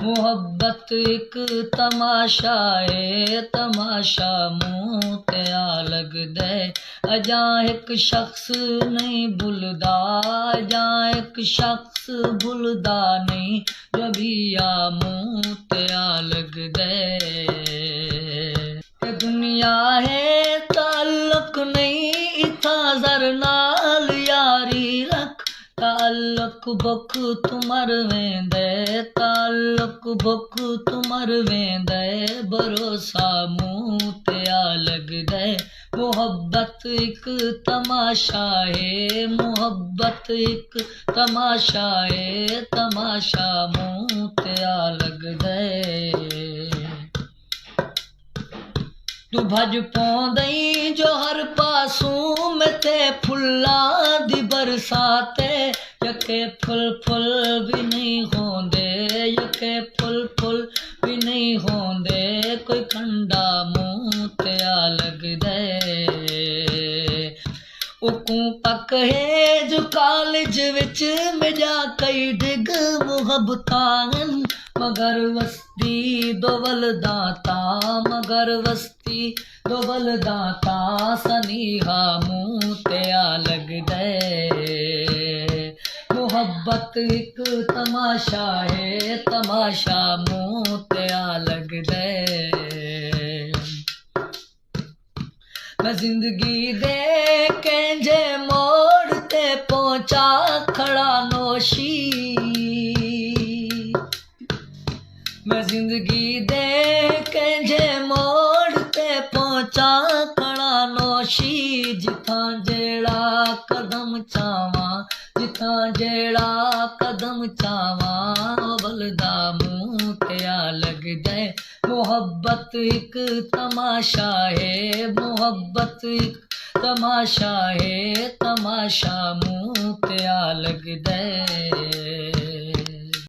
मुहब्बत एक तमाशा है, तमाशा मुँह ते आ लगदा अजां एक शख्स नहीं भुलदा, अजां एक शख्स भुलदा नहीं रबिया मुँह ते आ लगदा दुनिया है ताल्लुक नहीं इथा जर नाल यारी रख ताल्लुक बुख तुमर वेंदे ताल्लुक बुख तुमर वेंदे भरोसा मुँह ते आ लगदे मुहब्बत एक तमाशा है मुहब्बत एक तमाशा है तमाशा मुँह ते आ लगदे तू भज पौंदई जो हर पासूं में ते फुल्ला दी बरसाते यके फुल फुल भी नहीं होंदे यके फुल फुल भी नहीं होंदे कोई कंडा मुँह ते आ लगदे उकू पक है जो कॉलेज विच में जा कई डिग मुहब्बतां मगर वस्ती दोवल दाता मगर वस्ती दोवल दाता सनीहा मुँह ते आ लगदे मुहब्बत एक तमाशा है तमाशा मुँह ते आ लगदे मैं जिंदगी दे कंजे मोड़ ते पहुंचा खड़ा नोशी मैं जिंदगी दे कंजे मोड़ ते पहुंचा खड़ा नोशी जिथां जेड़ा कदम चावा जिथां जेड़ा कदम चावा बलदा मुँह ते आ लगदे मुहब्बत एक तमाशा है मुहब्बत एक तमाशा है तमाशा मुँह ते आ लगदे